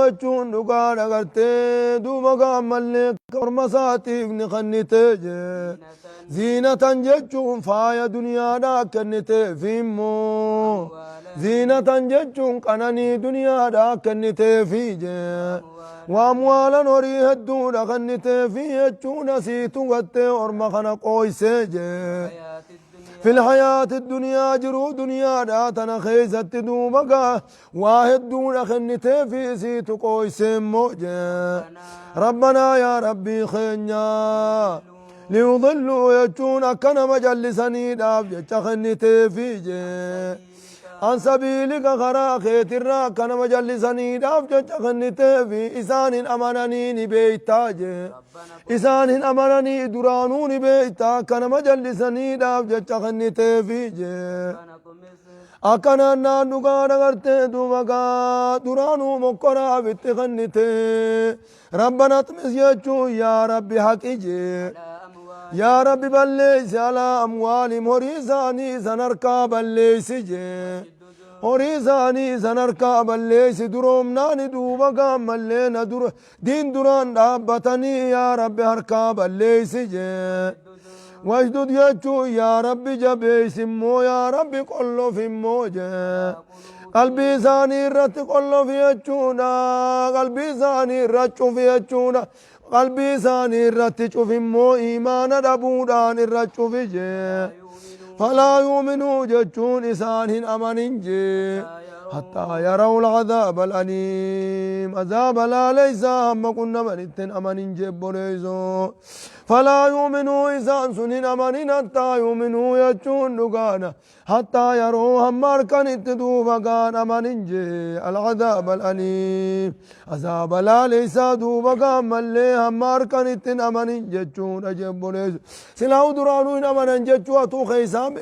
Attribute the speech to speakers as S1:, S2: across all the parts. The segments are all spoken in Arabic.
S1: jechuun dhugaa dhagartee duuba gaammallee kormasaatiif ni kennitee jee ziinatan jechuun faaya duniyaadhaa kenniteef immoo ziinatan jechuun qananii duniyaadhaa kenniteefi jee waamwaalan horii hedduudha kenniteefi jechuun asiitu gattee orma kana qooysee jee في الحياة الدنيا جرو دنيا داتنا خيزت دوبقا واحد دون خنتي في سيت قويس موجه ربنا يا ربي خنيا ليضلوا يجون أكنا مجلسني داب جتخنتي في جه عن سبيلك غرا خيتر كان مجلسني داف جتخنتي في إسان أمانني نبيتاج إسان أمانني درانو نبيتا كان مجلسني داف جتخنتي في جه أكنا نانوغا نغرتي دومغا درانو مقرا بتخنتي ربنا تمس يجو يا ربي حقي يا ربي بليس على أموالي مريزاني سنركا بليس جي مريزاني سنركا بليس درومناني دوبا قام ملينا دين دران دابتني يا ربي هركا بليس جي واجدد يجو يا ربي جبيس مو يا ربي قلو في موجه قلبي زاني رت قلو في يجونا قلبي زاني رتشو في يجونا قلبي ثاني الرت شوف مو إيمان ربودان الرت شوف جي فلا يؤمنوا جتون إسان أمن جي حتى يروا العذاب الأليم عذاب لا ليس هم كنا من أمن جي بوليزو فلا يؤمنوا إسان سنين أمن حتى يؤمنوا يجون نقانا حتى يروا هم مركن اتدوبقان أمن جي العذاب الأليم عذاب لا ليس دوبقان ملي هم مركن اتن أمن جيشون أجيب بوليزو سلاو درانو إن أمن جيشوا تو خيسام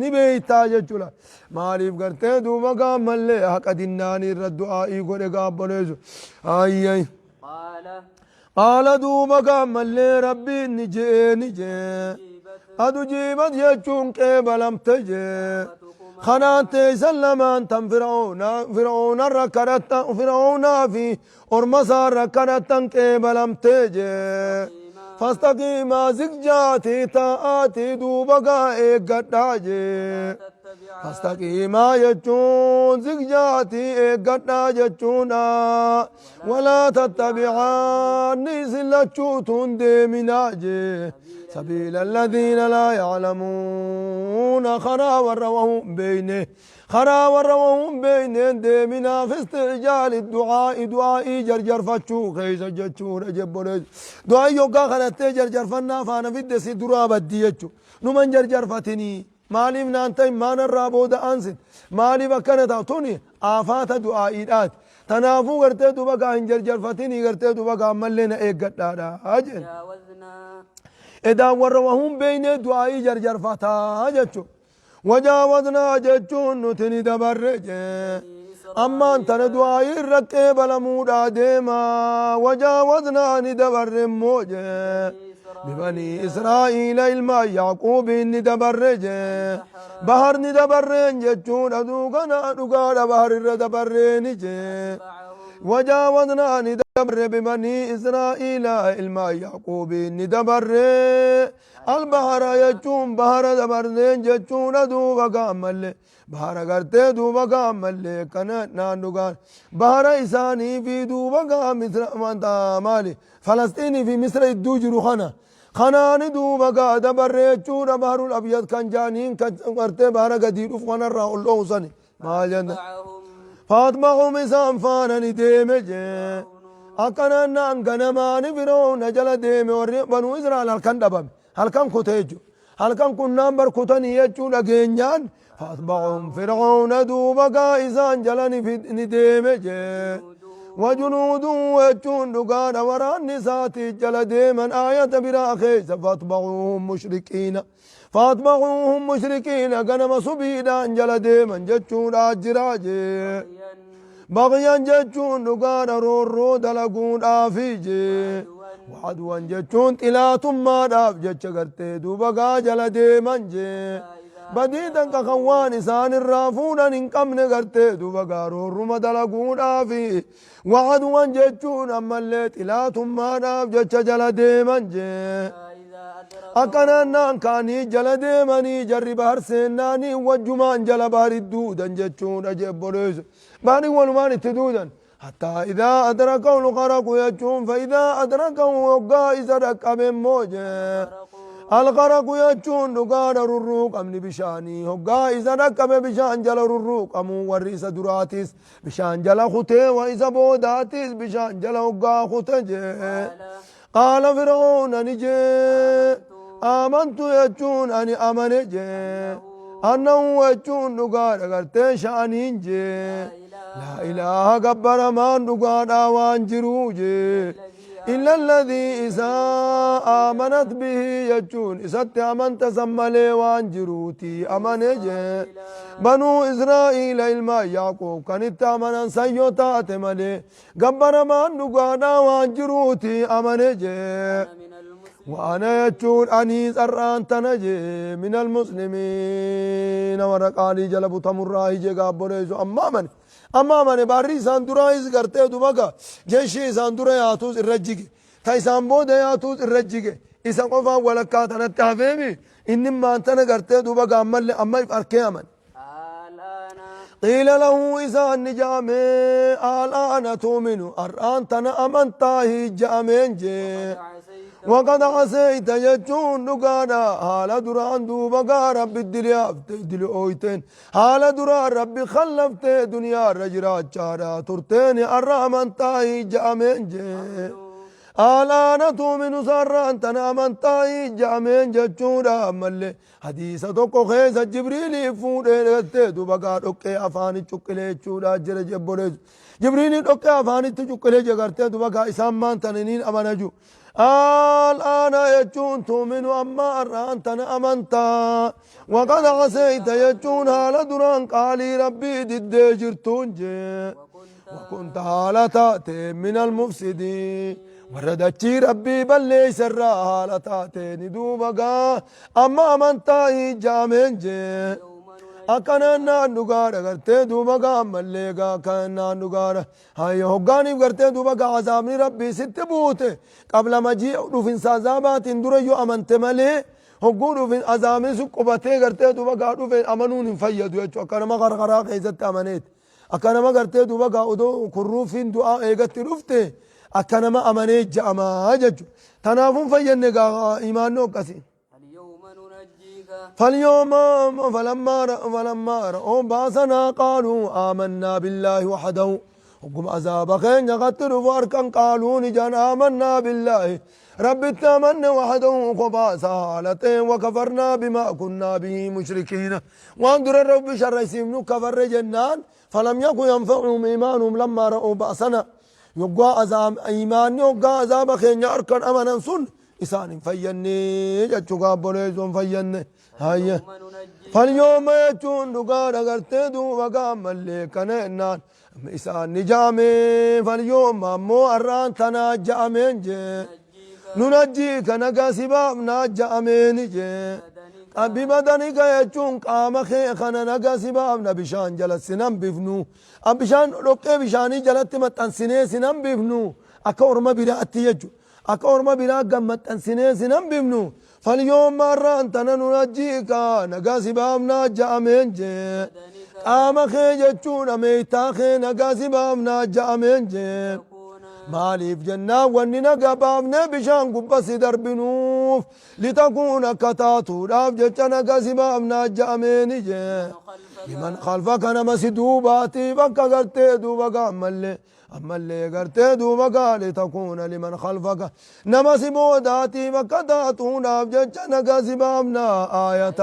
S1: نبيتا جيشولا ماليف کرتے دوبقان ملي حق دناني الردعائي قد قابليزو آي قال دوبقان ملي ربي نجي أدو جيبت يجون كيبلم تجي خنات سلمان تم فرعون ركرت فرعون في أرمسا ركرت كيبلم تجي فاستقيما زكجاتي تآتي دوبقا إيقاتاجي فاستقيما يجون زكجاتي إيقاتاجتونا ولا تتبعاني سلتشوتون ديمناجي سبيل الذين لا يعلمون خرا وروهم بينه خرا وروهم بينه ديمنا في استعجال الدعاء دعائي جرجر فتشو خيس جتشو رجب دعاء يوكا خلت جرجر فنا فانا في الدسي درابة ديتشو نمن جرجر فتني مالي من أنتي ما نرابو دا أنسد مالي بكنا توني آفات دعائي دات تنافو کرتے تو بقى انجر فتني کرتے تو بقى عمل لنا ایک گٹا اجل إذا وروهم بين دعائي جرجر فتا جتشو وجاوزنا جتشو نتني دبرج أما أنت دعائي ركب لمودا ديما وجاوزنا ندبر موجه ببني إسرائيل الماء يعقوب ندبرج بحر ندبرن جتشون أدوغنا أدوغانا بحر ردبرن جي وجاوزنا ندبر ببني إسرائيل الماء يعقوب ندبر البحر يجون بحر دبرن جتشون أدوغا قامل بحر کرتے دوبا قامل كان ناندوغان بحر إساني في دوبا قام مصر مالي فلسطيني في مصر الدوجر خناني دوبا قاد بريتشون بحر الأبيض كان جانين كرتي بحر قدير وفقنا الرأو اللوصاني ما جنة فاطمهم إسان فانني ديمجي أكنا نانقنا ماني فرعون جل ديمي وري بنو إسرائيل هلكن دبم هلكن كتيجو هلكن كنان بركتني يجو لغينيان فاطمهم فرعون دوبا قائزان جلني في نديمجي وجنود وجون دقان وران نساتي جلدي من آية براخيس فاطبعوهم مشركين فاطبعوهم مشركين قنم صبيدا جلدي من جتشون آجراجي بغيا جتشون دقان رورو دلقون آفيجي وعدوان جتشون تلاتم ما داف جتش قرتي دوبقا جلدي منجي بديدا كخوان إسان الرافونا إنكم نغرتي دوبا غارو رما دلقونا في وعدوا جتشون أما اللي تلاتهم ما ناف جتش جلدي من جي أكنا نان كاني جلدي مني جري بحر سيناني وجمان جل بحر الدودا جتشون أجيب بوليس باني والمان تدودا حتى إذا أدركوا الغرق يجون فإذا أدركوا وقا إذا ركب موجه الغرق يجون نقار الروق أمني بشاني وقا إذا ركب بشان جل الروق أمو ورئيس دراتيس بشان جل خطي وإذا بوداتيس بشان جل وقا خطي قال فرعون نجي آمنت يجون أني أمن جي أنه يجون نقار أغرتي شانين جي لا إله قبر ما نقانا وانجروجي إلا الذي إذا آمنت به يجون إذا أمنت سمالي وانجروتي أمنجي بنو إسرائيل إلما يعقوب كانت أمنا سيوتات مالي قبر ما نقانا وانجروتي أمنجي وأنا يجون أنيس أران تنجي من المسلمين ورقالي جلبو تمراه جيقاب بريزو أما من باري ساندورا إز کرتے تو بقى جيشي ساندورا ياتوس الرجيك تايسان بودا ياتوس الرجيك إسان قفا ولكات أنا التحفيمي إنما أنتنا کرتے تو بقى أما يفركي أمن قيل له إذا النجامي الآن تؤمنوا الآن تنا أمنتاهي جامين جي وقد عسيت يجون نقانا حال دران دوبقا رب الدلياف دل اويتين حال دران رب خلفت دنيا رجرات جارا ترتين الرحمن تاي جامين جي آلانا تؤمن سران تنا من تاي جامين جچورا ملي حديثة توقو خيسة جبريلي فوري دوبقا دوكي أفاني چوكلي چورا جرى جبوريز جبريلي دوكي أفاني چوكلي جگرتے دوبقا اسام مان تنين أمانجو الآن يجون تؤمن أما أرانتنا أمنتا وقد عسيت يجون هالا دران قالي ربي ضد جرتون جي وكنت هالا تأتي من المفسدين وردتشي ربي بل ليس الرا هالا تأتي ندوبقا أما أمنتا جامين جي أكنا نانوغارا غرتي دوبقا مليغا كنا نانوغارا هاي هوغاني غرتي دوبقا عذابني ربي ست بوته قبل ما جي رفن سازابات اندر يو أمنت ملي هوغو رفن عذابني سقبتي غرتي دوبقا رفن أمنون فيدو يجو أكنا ما غرغرا خيزت أمنيت أكنا ما غرتي دوبقا ودو كروفين دعاء ايغت رفته أكنا ما أمنيت جاما ججو تنافون فينيغا إيمانو كسي فاليوم فلما رأوا باسنا قالوا آمنا بالله وحده وقم عذاب خين يغتر فاركا قالوا نجان آمنا بالله رب التمن وحده خباسا حالتين وكفرنا بما كنا به مشركين واندر الرب شر يسمنو كفر جنان فلم يكن ينفعهم إيمانهم لما رأوا باسنا يقوى عذاب إيمان يقوى عذاب خين يأركن أمنا سن إسان فيني جتشوكا بوليزون فيني هاي فاليوم يجون دقار أغرتي دوبقا ملي كنينان إسان نجامي فاليوم مو أران تنا جامين جي ننجيك نقا سبابنا جامين جي أبي بدنك يجون قام خيخنا نقا سبابنا بشان جلت سنم بفنو أبشان رقي بشاني جلت متن سنة سنم بفنو أكور ما براتي يجو أكور ما برا قمت سنة سنم بفنو فاليوم مرة أنت ننجيك نقاسي بامنا جامين جي قام خي جتشون ميتا خي نقاسي بامنا جامين جي مالي في جنة واني نقا بامنا بشان قبس دربنوف لتكون كتاتو راف جتشا نقاسي بامنا جامين جي لمن خلفك نمسي دوباتي بكا قرتي دوبكا أما اللي قرتي دوبقا لتكون لمن خلفك نمسي بوداتي وكتاتون أفجج نقاسي بامنا آية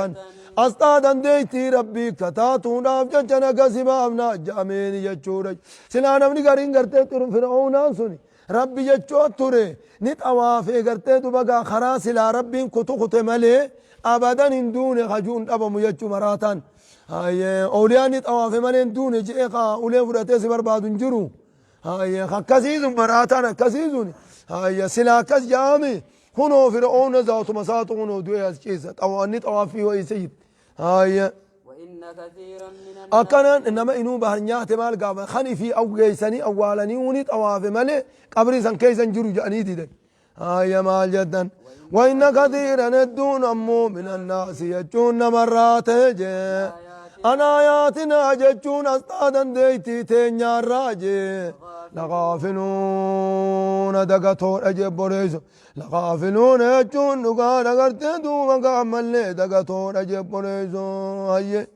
S1: أستاذا ديتي ربي كتاتون أفجج نقاسي بامنا جامين يجورج سلانا مني قرين قرتي ترم فرعون أنسوني ربي يجوت تري نت أوافي قرتي دوبقا خراس لا ربي كتو ملي أبدا دون خجون أبا ميجو مراتان هاي أولياء نت أوافي ملي دون جئقا أولي فراتي سبر بعد جرو هاي كسيزون مراتنا كسيزون هاي سلا كس جامي هنو فرعون ذات مسات هنو دوية كيسة أو أنت أوافي ويسيد هاي
S2: وإن كثيرا من
S1: أكنا إنما إنو بهرنيات مال قام خني في أو جيسني أولاني ونيت أواف ملء قبري سن كيسن جرو جاني ديدن هاي مال جدا وإن كثيرا الدون أمو من الناس يجون مرات جي أنا آياتنا جتون أستاذا ديتي تنيا راجي لغافلون دقتون أجيب بوريزو لغافلون يجون نقال أغرتين دوما قامل لي دقتون أجيب بوريزو هاي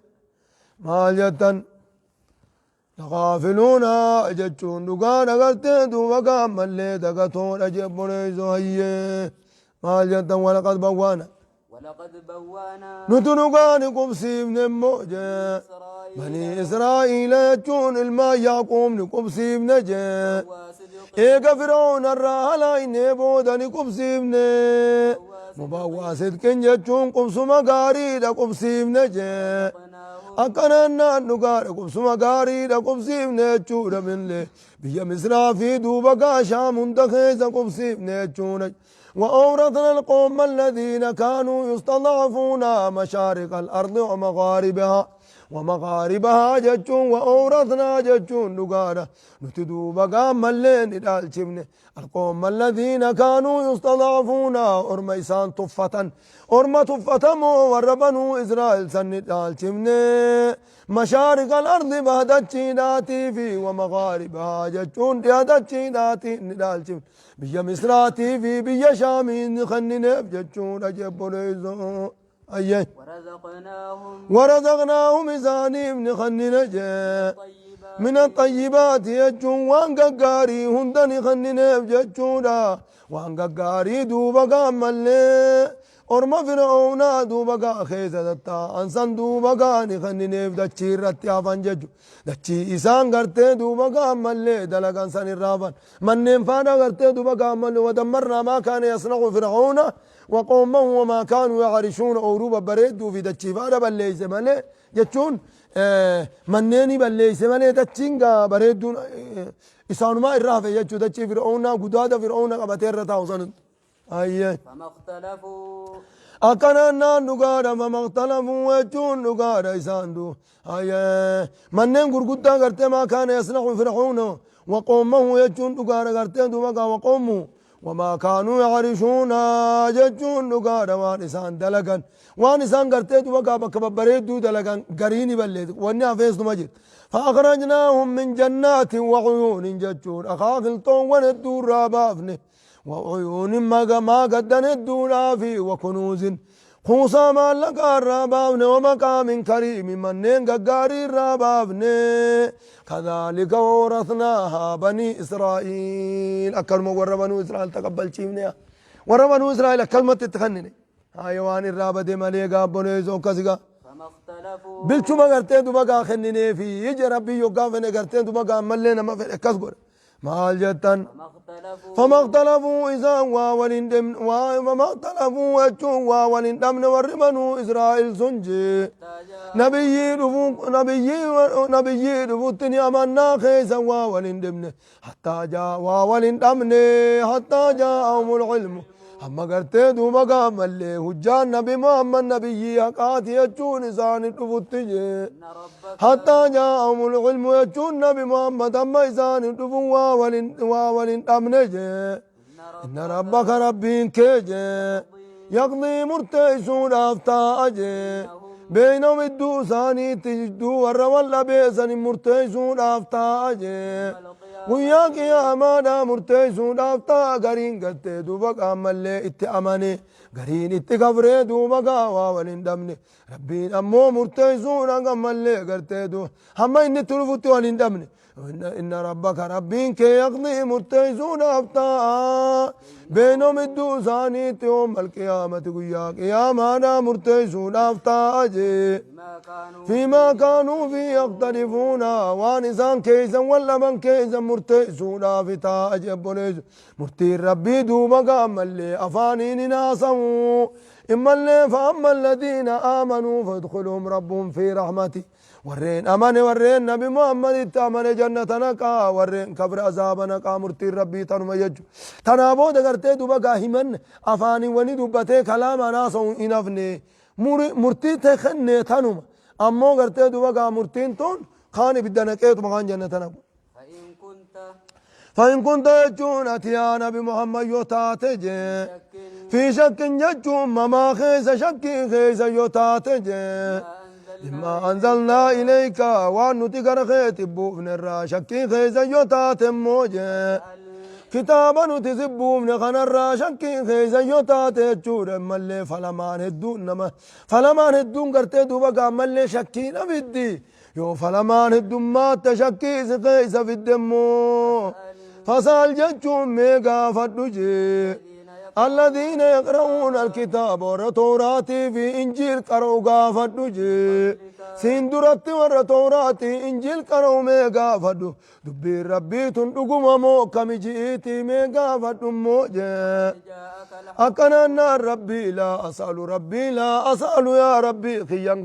S1: مال جدا لغافلون جتون نقال أغرتين دوما قامل لي دقتون أجيب بوريزو هاي مال جدا ولقد بوانا نتنقان قبسي من الموجة بني إسرائيل يجون الماء يقوم نقبسي من جا إيقا فرعون الراهلا إني بودني قبسي من مباواسد كن يجون قبسو مقاري دا قبسي من جا أكنا نقار قبسو مقاري دا قبسي من يجون من لي بيا مصرا في دوبقا شام دخيز قبسي من يجون وأورثنا القوم الذين كانوا يستضعفون مشارق الأرض ومغاربها جتون وأورثنا جتون نقارة نتدو بقى ملين إدالشمن القوم الذين كانوا يستضعفون أرميسان طفة أرمى طفة وربنوا إسرائيل سن إدالشمن مشارق الأرض بهدتشي داتي في ومغاربها جتون ديادتشي داتي إدالشمن بيا مصراتي في بيا شامين خنين بجتشون أجيب بوليزو أيه ورزقناهم إزاني من خنين من الطيبات يجون وان قاري هندني خنين بجتشون وان قاري دوبا قامل أرما فرعون دوبا خيزة دتا أنسان دوبا نخنين بدتشي رتيافان ججو دتشي إسان غرتي دوبا قامل دلقان سان الرافان من نفانا غرتي دوبا قامل ودمرنا ما كان يصنع فرعون وقومه وما كانوا يعرشون أوروبا بريد في دتشي فانا بليس مالي جتشون منيني بليس مالي دتشينغا بريدون إسان ما الرافة جتشو دتشي فرعون قدادة فرعون قبتير رتاوصن أيه
S2: فما اختلفوا
S1: أكنا نقارا فما اختلفوا وجون نقارا إساندو أيه منين قرقودا قرتي ما كان يصنع فرعون وقومه يجون نقارا قرتي دوما وقومه وما كانوا يعرشون ججون نقارا وانسان دلقا وانسان قرتي دوما بكبريدو دلقا قريني بلد واني فيس مجد فأخرجناهم من جنات وعيون ججون أخاخل طون وندور رابافني وعيون ما قدن الدولا في وكنوز خوصا ما لقى الرابابن ومقام كريم منين قاري الرابابن كذلك ورثناها بني إسرائيل أكلم وربنو إسرائيل تقبل شيمنيا وربنو إسرائيل كلمة تتخنني حيوان الرابد مليقا بنيزو كسيقا بالشو ما قرتين دوبا خنني في يجي ربي يوقافني قرتين دوبا ملينا ما في كسقر مال جتن فما اختلفوا إذا وولندمن وما اختلفوا وجوا وولندمن وربنوا إسرائيل سنجي نبي رفوتني أمنا خيسا وولندمن حتى جاء وولندمن حتى جاءهم العلم أما قرتي دوما قام اللي هجان نبي محمد نبي حقاتي يجون إسان رفوتني حتى جاءهم العلم يجون نبي محمد أما إسان رفوا وولندمن إن ربك ربين كيجي يقضي مرتيسون أفتاجي بينهم الدوساني تجدو والروال بيسان مرتيسون أفتاجي وياك يا أمانا مرتيسون أفتا قرين قلتي دوبك أمالي اتأماني قرين اتقفري دوبك وولندمني ربين أمو مرتيسون أمالي قلتي دو هما إني تلفتي ولندمني إن ربك ربين كي يقضي مرتيسون أفتا بينهم الدوساني يوم القيامة وياك يا أمانا مرتيسون أفتا أجي فيما كانوا فيه يختلفون وانسان كيسا ولا من كيسا مرتئسون في تاج بوليس مرتي ربي دوما قام اللي أفانين ناسوا إما اللي فأما الذين آمنوا فادخلهم ربهم في رحمتي ورين أمان ورين نبي محمد التامن جنة نقا ورين كبر عذاب نقا مرتي ربي تنم يجو تنابو دغرتي دوبا قاهمن أفاني وني دوبتي كلام ناسوا إنفني مرتي تخني تنوم أمو قرتي دوبا مرتين تون خاني بدنا كيتو مكان جنة تنبو
S2: فإن كنت
S1: فإن كنت يجون أتيا نبي محمد يوتاتج
S2: شك
S1: في شك يجون ما خيس شك خيس يوتاتج
S2: ما
S1: لما أنزلنا إليك وأن نتقر خيت بوفن الرا شك خيس يوتات موجه كتابا نتسبو من خن الرا شك خيس يوتات جور ملي فلمان هدون نما فلمان هدون قرتي دوبا ملي شكين بدي يو فلمان هدون ما تشكي خيس في الدمو فسال جتشون ميغا فدوجي الذين يقرؤون الكتاب والتوراة في إنجيل قرؤوا غافدوجي سندرت والتوراة إنجيل قرؤوا ميغا فدو دبي ربي تندقم مو كمجيتي ميغا فدو موجي أكنا ربي لا أسأل يا ربي خيان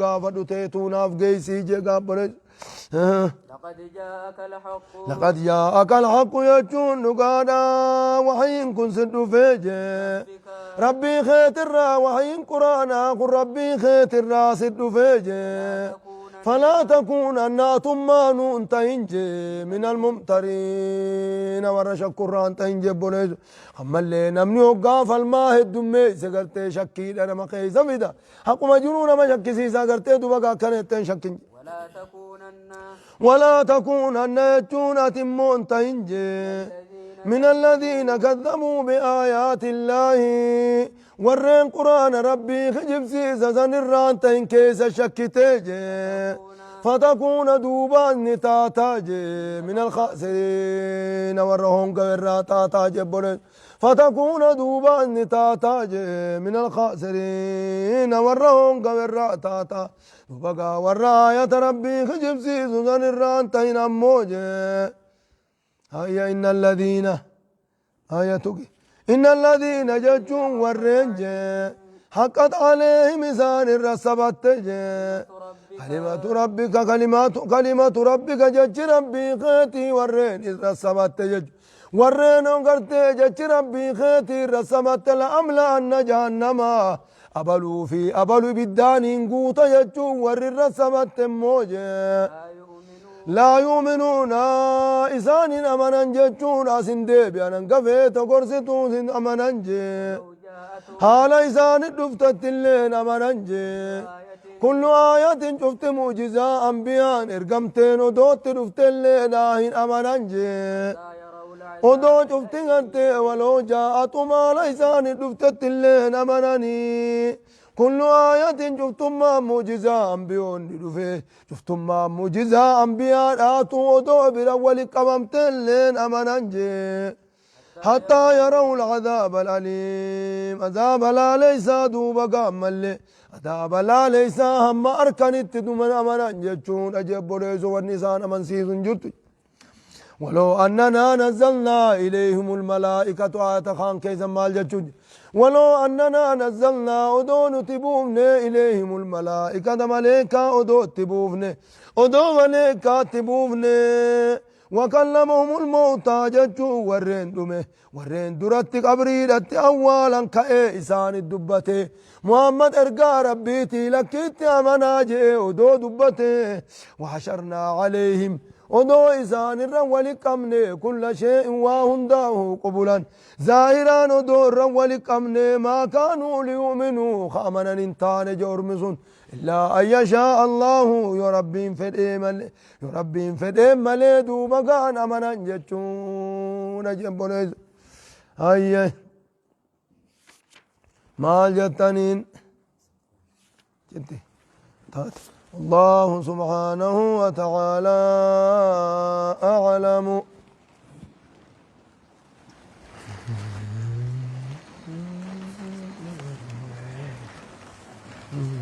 S1: غافدو تيتونا في جيسي جيغا برج لقد جاءك الحق يجون نقادا وحين كن سد فيجي ربي خيت الرا وحين قرانا قل ربي خيت الرا سد فيجي فلا تكون أن ثمان تنجي من الممترين ورشك قران تنجي بوليز أما اللي نمني وقاف الماه الدمي سقرتي شكي أنا ما خيس فيدا حق مجنون ما شكي سيسا قرتي دوبا كانت تنشكي ولا تكونن يجون تمون تنجي من الذين كذبوا بآيات الله ورين قرآن ربي خجب سيسا سنران تنكيس شك تيجي فتكون دوبان نتاتاجي من الخاسرين ورهم قويرا تاتاجي فتكون دوبان نتاتاجي من الخاسرين ورهم قويرا تاتا وبقى وراية ربي خجب سيسو سنران تين أموجي هيا إن الذين ججون والرنج حقت عليهم سان الرسبت كلمة ربك جج ربي خيتي والرين الرسبت جج والرين انقرتي جج ربي خيتي الرسبت لأملأن جهنم أبلوا بالدانين قوت يجون ور الرسبت موجي لا يؤمنون إسان أمنا جتون أسن ديبي أنا قفيت قرستون أمنا جي حال إسان دفتت اللين أمنا جي كل آية شفت معجزة أنبياء إرقمتين ودوت دفت اللين آهن أمنا جي ودو شفت أنت ولو جاءتم على إسان دفتت اللين أمناني كل آية شفتم معجزة أنبياء ندفه شفتم معجزة أنبياء آتوا ودو بالأول قممت اللين أمنانجي حتى يروا العذاب الأليم عذاب لا ليس دوبا قامل عذاب لا ليس هم أركنت دومن أمنانجي جون أجيب بريزو والنسان أمن سيزن جرت ولو أننا نزلنا إليهم الملائكة آتخان كيزا مال جتشون ولو أننا نزلنا أدون تبوفن إليهم الملائكة ملائكة أدو تبوفن أدو ملائكة تبوفن وكلمهم الموتى جتشو ورين درت قبريدت أولا كإيسان الدبته محمد إرقى ربيتي لكيت أمناجي أدو دبته وحشرنا عليهم ودو إسان الرول قمني كل شيء وهنداه قبلا ظاهرا ودو الرول قمني ما كانوا ليؤمنوا خامنا انتان جرمسون إلا أن يشاء الله يربين فديم ملي دوبا كان أمنا جتشون جنبونيز هيا مال جتنين جتي الله سبحانه وتعالى أعلم